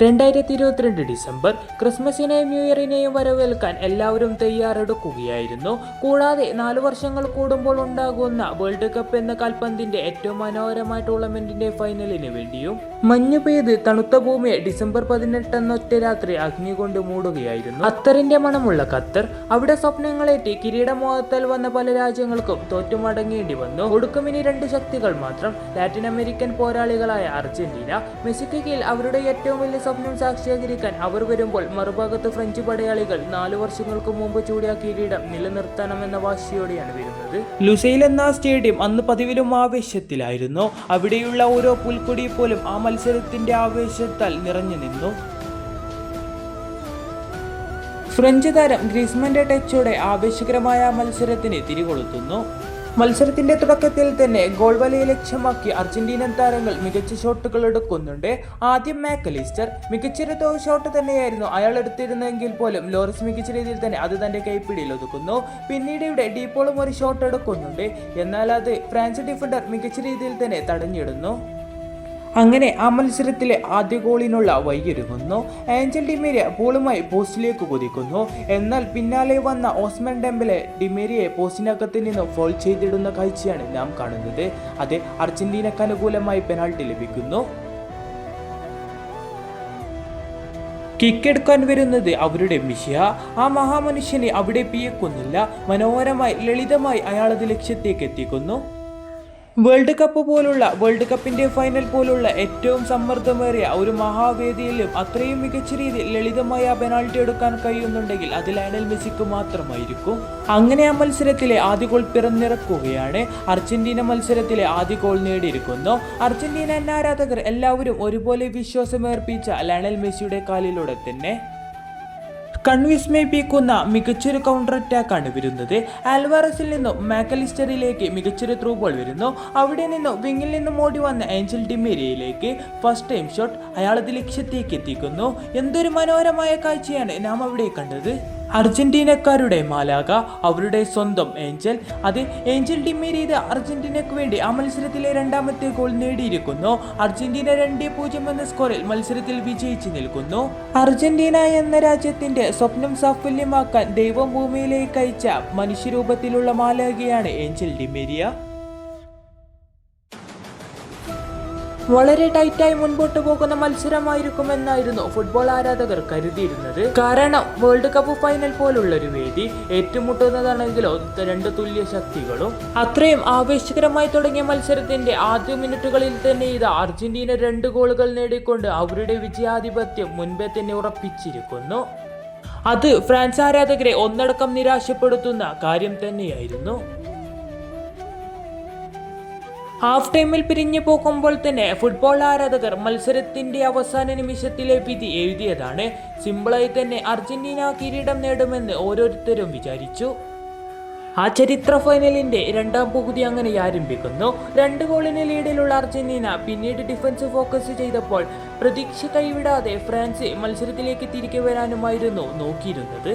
2022 December ക്രിസ്മസിനെയും new ഇയറിനെയും വരവേൽക്കാൻ എല്ലാവരും തയ്യാറെടുക്കുകയായിരുന്നു. കൂടാതെ 4 വർഷങ്ങൾ കൂടുമ്പോൾ ഉണ്ടാകുന്ന വേൾഡ് കപ്പ് എന്ന കാൽപന്തിന്റെ ഏറ്റവും മനോഹരമായ ടൂർണമെന്റിന്റെ ഫൈനലിന് വേണ്ടിയും മഞ്ഞു പെയ്ത് തണുത്ത ഭൂമിയെ ഡിസംബർ 18 എന്നൊറ്റ രാത്രി അഗ്നി കൊണ്ട് മൂടുകയായിരുന്നു. അത്തറിന്റെ മണമുള്ള ഖത്തർ അവിടെ സ്വപ്നങ്ങളേറ്റി കിരീടമോഹത്താൽ വന്ന പല രാജ്യങ്ങൾക്കും തോറ്റുമടങ്ങേണ്ടി വന്നു. ഒടുക്കമിനി 2 ശക്തികൾ മാത്രം, ലാറ്റിൻ അമേരിക്കൻ പോരാളികളായ അർജന്റീന. മെസ്സിക്ക് കീഴിൽ അവരുടെ ഏറ്റവും വലിയ സ്വപ്നം സാക്ഷാത്കരിക്കാൻ അവർ വരുമ്പോൾ മറുഭാഗത്ത് ഫ്രഞ്ച് പടയാളികൾ 4 വർഷങ്ങൾക്ക് മുമ്പ് ചൂടിയ കിരീടം നിലനിർത്തണമെന്ന വാശിയോടെയാണ് വരുന്നത്. ലുസൈൽ എന്ന സ്റ്റേഡിയം അന്ന് പതിവിലും ആവേശത്തിലായിരുന്നു. അവിടെയുള്ള ഓരോ പുൽക്കൊടി പോലും ആ മത്സരത്തിന്റെ ആവേശത്താൽ നിറഞ്ഞു നിന്നു. ഫ്രഞ്ച് താരം ഗ്രീസ്മന്റെ ടച്ചോടെ ആവേശകരമായ മത്സരത്തിന് തിരികൊളുത്തുന്നു. മത്സരത്തിന്റെ തുടക്കത്തിൽ തന്നെ ഗോൾ വലയെ ലക്ഷ്യമാക്കി അർജന്റീനൻ താരങ്ങൾ മികച്ച ഷോട്ടുകൾ എടുക്കുന്നുണ്ട്. ആദ്യം മാക്കലിസ്റ്റർ മികച്ചൊരു ഷോട്ട് തന്നെയായിരുന്നു അയാൾ എടുത്തിരുന്നെങ്കിൽ പോലും ലോറിസ് മികച്ച രീതിയിൽ തന്നെ അത് തന്റെ കൈപ്പിടിയിൽ ഒതുക്കുന്നു. പിന്നീട് ഇവിടെ ഡീപ്പോളും ഒരു ഷോട്ട് എടുക്കുന്നുണ്ട്. എന്നാൽ അത് ഫ്രാൻസ് ഡിഫൻഡർ മികച്ച രീതിയിൽ തന്നെ തടഞ്ഞിടുന്നു. അങ്ങനെ ആ മത്സരത്തിലെ ആദ്യ ഗോളിനുള്ള വഴിയൊരുങ്ങുന്നു. ഏഞ്ചൽ ഡിമേരിയ ബോളുമായി പോസ്റ്റിലേക്ക് കുതിക്കുന്നു. എന്നാൽ പിന്നാലെ വന്ന ഓസ്മാൻ ഡെംബലെ ഡിമേരിയെ പോസ്റ്റിനകത്ത് നിന്ന് ഫോൾ ചെയ്തിടുന്ന കാഴ്ചയാണ് നാം കാണുന്നത്. അത് അർജന്റീനക്ക് അനുകൂലമായി പെനാൾട്ടി ലഭിക്കുന്നു. കിക്കെടുക്കാൻ വരുന്നത് അവരുടെ മിഷിയ. ആ മഹാമനുഷ്യനെ അവിടെ പിയക്കുന്നില്ല. മനോഹരമായി ലളിതമായി അയാളത് ലക്ഷ്യത്തേക്ക് എത്തിക്കുന്നു. വേൾഡ് കപ്പിന്റെ ഫൈനൽ പോലുള്ള ഏറ്റവും സമ്മർദ്ദമേറിയ ഒരു മഹാവേദിയിലും അത്രയും മികച്ച രീതിയിൽ ലളിതമായ പെനാൾട്ടി എടുക്കാൻ കഴിയുന്നുണ്ടെങ്കിൽ അത് ലയണൽ മെസ്സിക്ക് മാത്രമായിരിക്കും. അങ്ങനെ ആ മത്സരത്തിലെ ആദ്യ ഗോൾ പിറന്നിറക്കുകയാണ്. അർജന്റീന മത്സരത്തിലെ ആദ്യ ഗോൾ നേടിയിരിക്കുന്നു. അർജന്റീന ആരാധകർ എല്ലാവരും ഒരുപോലെ വിശ്വാസമേർപ്പിച്ച ലയണൽ മെസ്സിയുടെ കാലിലൂടെ തന്നെ കൺവിസ്മയിപ്പിക്കുന്ന മികച്ചൊരു കൗണ്ടർ അറ്റാക്കാണ് വരുന്നത്. ആൽവാറസിൽ നിന്നും മാക്കലിസ്റ്ററിലേക്ക് മികച്ചൊരു ത്രൂ ബോൾ വരുന്നു. അവിടെ നിന്നും വിങ്ങിൽ നിന്നും ഓടി വന്ന ഏഞ്ചൽ ഡിമേരിയയിലേക്ക് ഫസ്റ്റ് ടൈം ഷോട്ട് അയാളത് ലക്ഷ്യത്തേക്ക് എത്തിക്കുന്നു. എന്തൊരു മനോഹരമായ കാഴ്ചയാണ് നാം അവിടെ കണ്ടത്. അർജന്റീനക്കാരുടെ മാലാക, അവരുടെ സ്വന്തം ഏഞ്ചൽ. അത് ഏഞ്ചൽ ഡിമേരിയ അർജന്റീനക്ക് വേണ്ടി ആ മത്സരത്തിലെ 2ാമത്തെ ഗോൾ നേടിയിരിക്കുന്നു. അർജന്റീന 2-0 എന്ന സ്കോറിൽ മത്സരത്തിൽ വിജയിച്ചു നിൽക്കുന്നു. അർജന്റീന എന്ന രാജ്യത്തിന്റെ സ്വപ്നം സാഫല്യമാക്കാൻ ദൈവം ഭൂമിയിലേക്ക് അയച്ച മനുഷ്യരൂപത്തിലുള്ള മാലാകയാണ് ഏഞ്ചൽ ഡിമേരിയ. വളരെ ടൈറ്റായി മുൻപോട്ട് പോകുന്ന മത്സരമായിരിക്കുമെന്നായിരുന്നു ഫുട്ബോൾ ആരാധകർ കരുതിയിരുന്നത്. കാരണം വേൾഡ് കപ്പ് ഫൈനൽ പോലുള്ളൊരു വേദി, ഏറ്റുമുട്ടുന്നതാണെങ്കിലോ 2 തുല്യ ശക്തികളും. അത്രയും ആവേശകരമായി തുടങ്ങിയ മത്സരത്തിന്റെ ആദ്യ മിനിറ്റുകളിൽ തന്നെ അർജന്റീന 2 ഗോളുകൾ നേടിക്കൊണ്ട് അവരുടെ വിജയാധിപത്യം മുൻപേ തന്നെ ഉറപ്പിച്ചിരിക്കുന്നു. അത് ഫ്രാൻസ് ആരാധകരെ ഒന്നടക്കം നിരാശപ്പെടുത്തുന്ന കാര്യം തന്നെയായിരുന്നു. ഹാഫ് ടൈമിൽ പിരിഞ്ഞു പോകുമ്പോൾ തന്നെ ഫുട്ബോൾ ആരാധകർ മത്സരത്തിന്റെ അവസാന നിമിഷത്തിലെ വിധി എഴുതിയതാണ്. സിമ്പിളായി തന്നെ അർജന്റീന കിരീടം നേടുമെന്ന് ഓരോരുത്തരും വിചാരിച്ചു. ആ ചരിത്ര ഫൈനലിന്റെ 2ാം പകുതി അങ്ങനെ ആരംഭിക്കുന്നു. 2 ഗോളിന് ലീഡിലുള്ള അർജന്റീന പിന്നീട് ഡിഫൻസ് ഫോക്കസ് ചെയ്തപ്പോൾ പ്രതീക്ഷ കൈവിടാതെ ഫ്രാൻസ് മത്സരത്തിലേക്ക് തിരികെ വരാനുമായിരുന്നു നോക്കിയിരുന്നത്.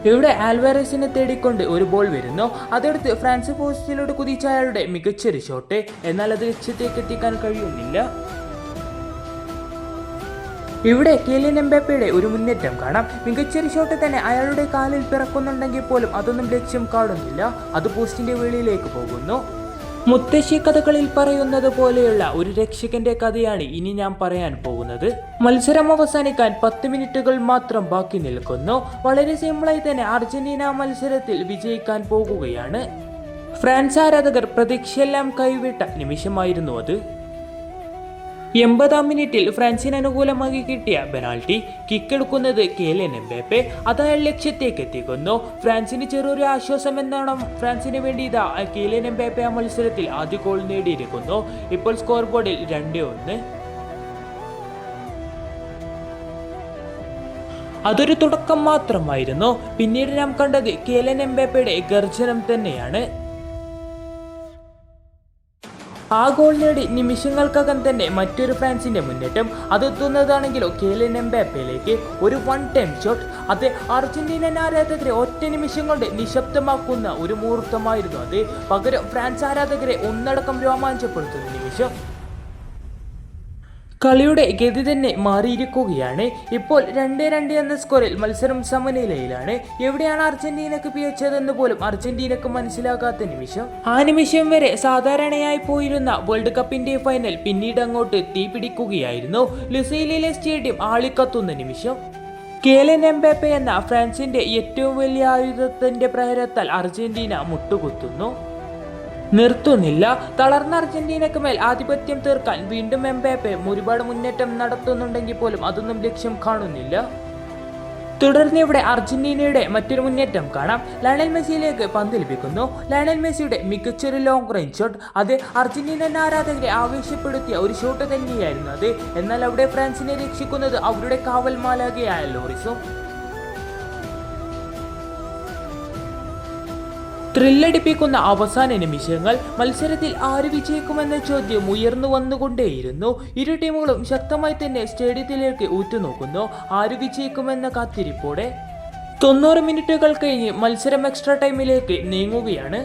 ഇവിടെ ആൽവാരസിനെ തേടിക്കൊണ്ട് ഒരു ബോൾ വരുന്നു. അതെടുത്ത് ഫ്രാൻസ് പോസ്റ്റിലൂടെ കുതിച്ച അയാളുടെ മികച്ചൊരു ഷോട്ട്. എന്നാൽ അത് ലക്ഷ്യത്തേക്ക് എത്തിക്കാൻ കഴിയുന്നില്ല. ഇവിടെ കിലിയൻ എംബാപ്പയുടെ ഒരു മുന്നേറ്റം കാണാം. മികച്ചൊരു ഷോട്ട് തന്നെ അയാളുടെ കാലിൽ പിറക്കുന്നുണ്ടെങ്കിൽ പോലും അതൊന്നും ലക്ഷ്യം കാണുന്നില്ല. അത് പോസ്റ്റിന്റെ വെളിയിലേക്ക് പോകുന്നു. മുത്തശ്ശി കഥകളിൽ പറയുന്നത് പോലെയുള്ള ഒരു രക്ഷകന്റെ കഥയാണ് ഇനി ഞാൻ പറയാൻ പോകുന്നത്. മത്സരം അവസാനിക്കാൻ 10 മിനിറ്റുകൾ മാത്രം ബാക്കി നിൽക്കുന്നു. വളരെ സിമ്പിളായി തന്നെ അർജന്റീന മത്സരത്തിൽ വിജയിക്കാൻ പോകുകയാണ്. ഫ്രാൻസ് ആരാധകർ പ്രതീക്ഷയെല്ലാം കൈവിട്ട നിമിഷമായിരുന്നു അത്. 80ാം മിനിറ്റിൽ ഫ്രാൻസിന് അനുകൂലമായി കിട്ടിയ പെനാൾട്ടി കിക്കെടുക്കുന്നത് കിലിയൻ എംബാപ്പെ. അത് അയാൾ ലക്ഷ്യത്തേക്ക് എത്തിക്കുന്നു. ഫ്രാൻസിന് ചെറിയൊരു ആശ്വാസം എന്നാണ് ഫ്രാൻസിന് വേണ്ടി കിലിയൻ എംബാപ്പെ ആ മത്സരത്തിൽ ആദ്യ ഗോൾ നേടിയിരിക്കുന്നു. ഇപ്പോൾ സ്കോർ ബോർഡിൽ 2-1. അതൊരു തുടക്കം മാത്രമായിരുന്നു. പിന്നീട് നാം കണ്ടത് കിലിയൻ എംബാപ്പയുടെ ഗർജനം തന്നെയാണ്. ആ ഗോൾ നേടി നിമിഷങ്ങൾക്കകം തന്നെ മറ്റൊരു ഫ്രാൻസിന്റെ മുന്നേറ്റം. അതെത്തുന്നതാണെങ്കിലോ കിലിയൻ എംബാപ്പയിലേക്ക് ഒരു 1 ടൈം ഷോട്ട്. അത് അർജന്റീനൻ ആരാധകരെ ഒറ്റ നിമിഷം കൊണ്ട് നിശബ്ദമാക്കുന്ന ഒരു മുഹൂർത്തമായിരുന്നു അത്. പകരം ഫ്രാൻസ് ആരാധകരെ ഒന്നടക്കം രോമാഞ്ചപ്പെടുത്തുന്ന നിമിഷം. കളിയുടെ ഗതി തന്നെ മാറിയിരിക്കുകയാണ്. ഇപ്പോൾ 2-2 എന്ന സ്കോറിൽ മത്സരം സമനിലയിലാണ്. എവിടെയാണ് അർജന്റീനക്ക് പിഴച്ചതെന്ന് പോലും അർജന്റീനക്ക് മനസ്സിലാകാത്ത നിമിഷം. ആ നിമിഷം വരെ സാധാരണയായി പോയിരുന്ന വേൾഡ് കപ്പിന്റെ ഫൈനൽ പിന്നീട് അങ്ങോട്ട് തീ പിടിക്കുകയായിരുന്നു. ലുസൈലിലെ സ്റ്റേഡിയം ആളിക്കത്തുന്ന നിമിഷം. കിലിയൻ എംബാപ്പെ എന്ന ഫ്രാൻസിന്റെ ഏറ്റവും വലിയ ആയുധത്തിന്റെ പ്രഹരത്താൽ അർജന്റീന മുട്ടുകുത്തുന്നു. നിർത്തുന്നില്ല. തളർന്ന അർജന്റീനക്ക് മേൽ ആധിപത്യം തീർക്കാൻ വീണ്ടും എംബാപ്പെ ഒരുപാട് മുന്നേറ്റം നടത്തുന്നുണ്ടെങ്കിൽ പോലും അതൊന്നും ലക്ഷ്യം കാണുന്നില്ല. തുടർന്ന് ഇവിടെ അർജന്റീനയുടെ മറ്റൊരു മുന്നേറ്റം കാണാം. ലയണൽ മെസ്സിയിലേക്ക് പന്ത് ലഭിക്കുന്നു. ലയണൽ മെസ്സിയുടെ മികച്ചൊരു ലോങ് റേഞ്ച് ഷോട്ട്. അത് അർജന്റീനൻ ആരാധകരെ ആവേശപ്പെടുത്തിയ ഒരു ഷോട്ട് തന്നെയായിരുന്നു അത്. എന്നാൽ അവിടെ ഫ്രാൻസിനെ രക്ഷിക്കുന്നത് അവരുടെ കാവൽ മാലാഖയായ ലോറിസും. ത്രില്ലടിപ്പിക്കുന്ന അവസാന നിമിഷങ്ങൾ. മത്സരത്തിൽ ആര് വിജയിക്കുമെന്ന ചോദ്യം ഉയർന്നു വന്നുകൊണ്ടേയിരുന്നു. ഇരു ടീമുകളും ശക്തമായി തന്നെ സ്റ്റേഡിയത്തിലേക്ക് ഉറ്റുനോക്കുന്നു. ആര് വിജയിക്കുമെന്ന കാത്തിരിപ്പോടെ 90 മിനിറ്റുകൾ കഴിഞ്ഞ് മത്സരം എക്സ്ട്രാ ടൈമിലേക്ക് നീങ്ങുകയാണ്.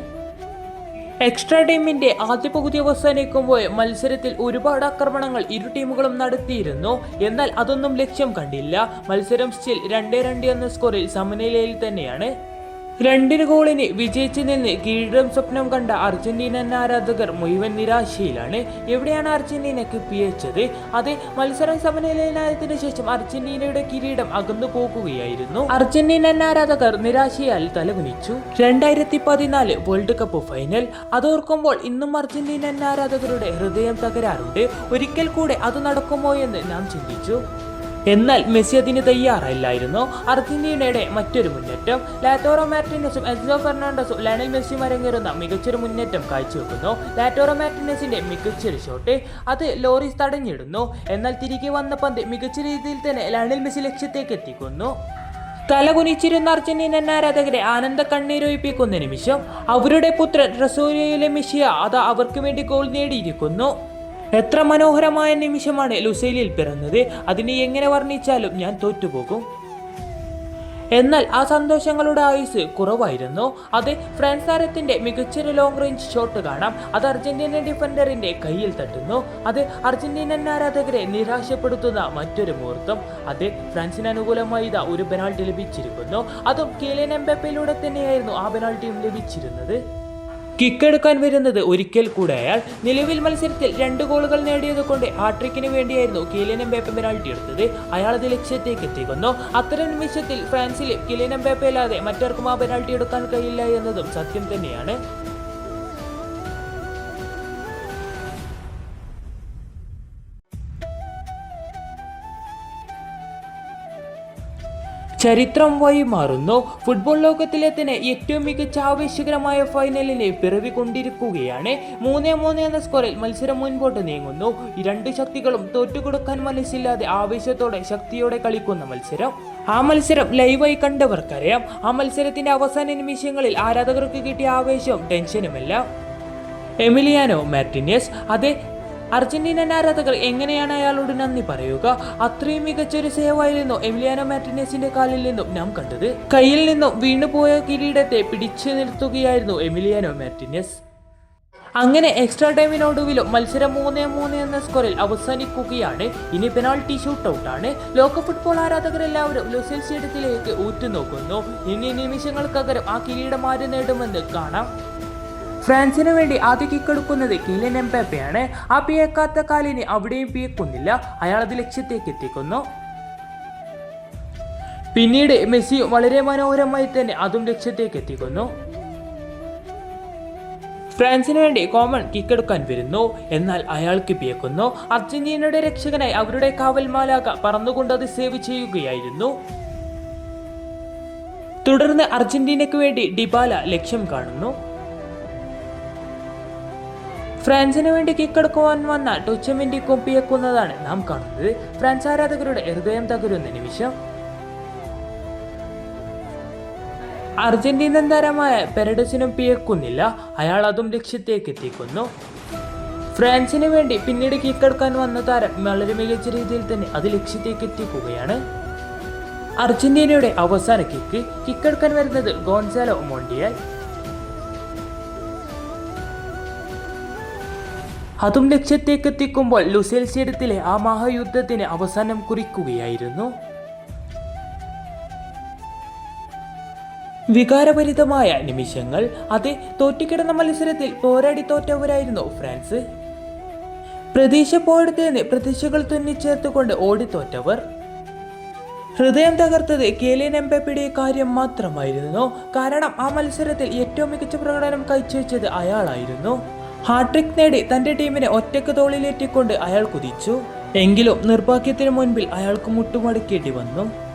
എക്സ്ട്രാ ടൈമിന്റെ ആദ്യ പകുതി അവസാനിക്കുമ്പോൾ മത്സരത്തിൽ ഒരുപാട് ആക്രമണങ്ങൾ ഇരു ടീമുകളും നടത്തിയിരുന്നു. എന്നാൽ അതൊന്നും ലക്ഷ്യം കണ്ടില്ല. മത്സരം സ്റ്റിൽ 2-2 എന്ന സ്കോറിൽ സമനിലയിൽ തന്നെയാണ്. 2 ഗോളിന് വിജയിച്ചു നിന്ന് കിരീടം സ്വപ്നം കണ്ട അർജന്റീനൻ ആരാധകർ മുഴുവൻ നിരാശയിലാണ്. എവിടെയാണ് അർജന്റീനക്ക് പിഴച്ചത്? അത് മത്സരം സമനിലയിലായതിനു ശേഷം അർജന്റീനയുടെ കിരീടം അകന്നു പോകുകയായിരുന്നു. അർജന്റീനൻ ആരാധകർ നിരാശയാൽ തലകുനിച്ചു. 2014 വേൾഡ് കപ്പ് ഫൈനൽ അതോർക്കുമ്പോൾ ഇന്നും അർജന്റീനൻ ആരാധകരുടെ ഹൃദയം തകരാറുണ്ട്. ഒരിക്കൽ കൂടെ അത് നടക്കുമോ എന്ന് നാം ചിന്തിച്ചു. എന്നാൽ മെസ്സി അതിന് തയ്യാറല്ലായിരുന്നു. അർജന്റീനയുടെ മറ്റൊരു മുന്നേറ്റം. ലാറ്റോറോ മാർട്ടിനസും എൻസോ ഫെർണാണ്ടസും ലയണൽ മെസ്സിയും അരങ്ങേറുന്ന മികച്ചൊരു മുന്നേറ്റം കാഴ്ചവെക്കുന്നു. ലാറ്റോറോ മാർട്ടിനസിന്റെ മികച്ചൊരു ഷോട്ട്. അത് ലോറിസ് തടഞ്ഞിടുന്നു. എന്നാൽ തിരികെ വന്ന പന്ത് മികച്ച രീതിയിൽ തന്നെ ലയണൽ മെസ്സി ലക്ഷ്യത്തേക്ക് എത്തിക്കുന്നു. തലകുനിച്ചിരുന്ന അർജന്റീനൻ ആരാധകരെ ആനന്ദ കണ്ണീരൊഴിപ്പിക്കുന്ന നിമിഷം. അവരുടെ പുത്രൻ റസൂലിലെ മെസ്സി അത് അവർക്ക് വേണ്ടി ഗോൾ നേടിയിരിക്കുന്നു. എത്ര മനോഹരമായ നിമിഷമാണ് ലുസൈലിൽ പിറന്നത്. അതിനെ എങ്ങനെ വർണ്ണിച്ചാലും ഞാൻ തോറ്റുപോകും. എന്നാൽ ആ സന്തോഷങ്ങളുടെ ആയുസ് കുറവായിരുന്നു. അത് ഫ്രാൻസ് താരത്തിന്റെ മികച്ചൊരു ലോങ് റേഞ്ച് ഷോട്ട് കാണാം. അത് അർജന്റീന ഡിഫൻഡറിന്റെ കയ്യിൽ തട്ടുന്നു. അത് അർജന്റീനൻ ആരാധകരെ നിരാശപ്പെടുത്തുന്ന മറ്റൊരു മുഹൂർത്തം. അത് ഫ്രാൻസിന് അനുകൂലമായി ഒരു പെനാൾട്ടി ലഭിച്ചിരിക്കുന്നു. അതും കിലിയൻ എംബാപ്പയിലൂടെ തന്നെയായിരുന്നു ആ പെനാൾട്ടിയും ലഭിച്ചിരുന്നത്. കിക്കെടുക്കാൻ വരുന്നത് ഒരിക്കൽ കൂടെ അയാൾ. നിലവിൽ മത്സരത്തിൽ 2 ഗോളുകൾ നേടിയതുകൊണ്ട് ഹാട്രിക്കിന് വേണ്ടിയായിരുന്നു കിലിയൻ എംബാപ്പെ പെനാൾട്ടി എടുത്തത്. അയാൾ അത് ലക്ഷ്യത്തേക്ക് എത്തിക്കുന്നു. അത്തരം നിമിഷത്തിൽ ഫ്രാൻസിൽ കിലിയൻ എംബാപ്പെ അല്ലാതെ മറ്റാർക്കും ആ പെനാൾട്ടി എടുക്കാൻ കഴിയില്ല എന്നതും സത്യം തന്നെയാണ്. ചരിത്രം വഴിമാറുന്നു. ഫുട്ബോൾ ലോകത്തിലെ തന്നെ ഏറ്റവും മികച്ച ആവേശകരമായ ഫൈനലിനെ പിറവിക്കൊണ്ടിരിക്കുകയാണ്. 3-3 എന്ന സ്കോറിൽ മത്സരം മുൻപോട്ട് നീങ്ങുന്നു. ഈ 2 ശക്തികളും തോറ്റുകൊടുക്കാൻ മനസ്സില്ലാതെ ആവേശത്തോടെ ശക്തിയോടെ കളിക്കുന്ന മത്സരം. ആ മത്സരം ലൈവായി കണ്ടവർക്കറിയാം. ആ മത്സരത്തിന്റെ അവസാന നിമിഷങ്ങളിൽ ആരാധകർക്ക് കിട്ടിയ ആവേശവും ടെൻഷനുമെല്ലാം. Emiliano Martinez. അത് അർജന്റീനൻ ആരാധകർ എങ്ങനെയാണ് അയാളോട് നന്ദി പറയുക? അത്രയും മികച്ചൊരു സേവായിരുന്നു എമിലിയാനോ മാർട്ടിനസിന്റെ കാലിൽ നിന്നും നാം കണ്ടത്. കയ്യിൽ നിന്നും വീണുപോയ കിരീടത്തെ പിടിച്ചു നിർത്തുകയായിരുന്നു എമിലിയാനോ മാർട്ടിനസ്. അങ്ങനെ എക്സ്ട്രാ ടൈമിനൊടുവിലും മത്സരം 3-3 എന്ന സ്കോറിൽ അവസാനിക്കുകയാണ്. ഇനി പെനാൾട്ടി ഷൂട്ടൌട്ടാണ്. ലോക ഫുട്ബോൾ ആരാധകരെല്ലാവരും ലുസൈൽ സ്റ്റേഡിയത്തിലേക്ക് ഉറ്റുനോക്കുന്നു. ഇനി നിമിഷങ്ങൾക്കകരം ആ കിരീടം ആര് നേടുമെന്ന് കാണാം. ഫ്രാൻസിന് വേണ്ടി ആദ്യ കിക്കെടുക്കുന്നത് കിലിയൻ എംബാപ്പയാണ്. ആ പിഴക്കാത്ത കാലിന് അവിടെയും പിഴക്കുന്നില്ല. അയാൾ അത് ലക്ഷ്യത്തേക്ക് എത്തിക്കുന്നു. പിന്നീട് മെസ്സിയും വളരെ മനോഹരമായി തന്നെ അതും ലക്ഷ്യത്തേക്ക് എത്തിക്കുന്നു. ഫ്രാൻസിന് വേണ്ടി കോമൺ കിക്കെടുക്കാൻ വരുന്നു. എന്നാൽ അയാൾക്ക് പിഴക്കുന്നു. അർജന്റീനയുടെ രക്ഷകനായി അവരുടെ കാവൽ മാലാഖ പറന്നുകൊണ്ട് അത് സേവ് ചെയ്യുകയായിരുന്നു. തുടർന്ന് അർജന്റീനയ്ക്ക് വേണ്ടി ഡിബാല ലക്ഷ്യം കാണുന്നു. ഫ്രാൻസിന് വേണ്ടി കിക്കെടുക്കുവാൻ വന്ന ടൊച്ചമെന്റിക്കും പിഴക്കുന്നതാണ് നാം കാണുന്നത്. ഫ്രാൻസ് ആരാധകരുടെ ഹൃദയം തകരുന്ന നിമിഷം. അർജന്റീനൻ താരമായ പെരഡസിനും പിഴക്കുന്നില്ല. അയാൾ അതും ലക്ഷ്യത്തേക്ക് എത്തിക്കുന്നു. ഫ്രാൻസിന് വേണ്ടി പിന്നീട് കിക്കെടുക്കാൻ വന്ന താരം വളരെ മികച്ച രീതിയിൽ തന്നെ അത് ലക്ഷ്യത്തേക്ക് എത്തിക്കുകയാണ്. അർജന്റീനയുടെ അവസാന കിക്കെടുക്കാൻ വരുന്നത് ഗോൺസാലോ മോണ്ടിയാൽ. അതും ലക്ഷ്യത്തേക്ക് എത്തിക്കുമ്പോൾ ലുസേൽ സ്റ്റേഡിയത്തിലെ ആ മഹായുദ്ധത്തിന് അവസാനം കുറിക്കുകയായിരുന്നു. വികാരഭരിതമായ നിമിഷങ്ങൾ. അത് തോറ്റുകിടന്ന മത്സരത്തിൽ പോരാടി തോറ്റവരായിരുന്നു ഫ്രാൻസ്. പ്രതീക്ഷ പോയെടുത്തതിന് പ്രതീക്ഷകൾ തുന്നിച്ചേർത്തുകൊണ്ട് ഓടിത്തോറ്റവർ. ഹൃദയം തകർത്തത് കിലിയൻ എംബാപ്പയുടെ കാര്യം മാത്രമായിരുന്നു. കാരണം ആ മത്സരത്തിൽ ഏറ്റവും മികച്ച പ്രകടനം കാഴ്ചവെച്ചത് അയാളായിരുന്നു. ഹാട്രിക് നേടി തന്റെ ടീമിനെ ഒറ്റക്ക് തോളിലേറ്റിക്കൊണ്ട് അയാൾ കുതിച്ചു. എങ്കിലും നിർഭാഗ്യത്തിന് മുൻപിൽ അയാൾക്ക് മുട്ടുമടക്കേണ്ടി വന്നു.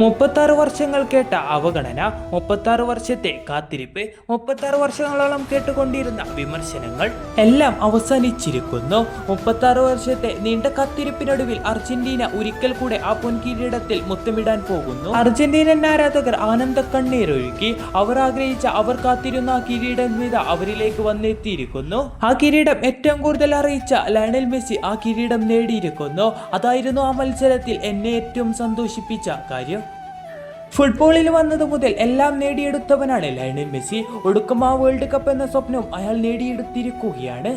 36 വർഷങ്ങൾ കേട്ട അവഗണന, 36 വർഷത്തെ കാത്തിരിപ്പ്, 36 വർഷങ്ങളോളം കേട്ടുകൊണ്ടിരുന്ന വിമർശനങ്ങൾ എല്ലാം അവസാനിച്ചിരിക്കുന്നു. 36 വർഷത്തെ നീണ്ട കാത്തിരിപ്പിനൊടുവിൽ അർജന്റീന ഒരിക്കൽ കൂടെ ആ പൊൻകിരീടത്തിൽ മുത്തമിടാൻ പോകുന്നു. അർജന്റീനൻ ആരാധകർ ആനന്ദ കണ്ണീരൊഴുക്കി. അവർ ആഗ്രഹിച്ച, അവർ കാത്തിരുന്ന ആ കിരീടം അവരിലേക്ക് വന്നെത്തിയിരിക്കുന്നു. ആ കിരീടം ഏറ്റവും കൂടുതൽ അറിയിച്ച ലയണൽ മെസ്സി ആ കിരീടം നേടിയിരിക്കുന്നു. അതായിരുന്നു ആ മത്സരത്തിൽ എന്നെ ഏറ്റവും സന്തോഷിപ്പിച്ച കാര്യം. ഫുട്ബോളിൽ വന്നത് മുതൽ എല്ലാം നേടിയെടുത്തവനാണ് ലയണൽ മെസ്സി. ഒടുക്കം ആ വേൾഡ് കപ്പ് എന്ന സ്വപ്നം അയാൾ നേടിയെടുത്തിരിക്കുകയാണ്.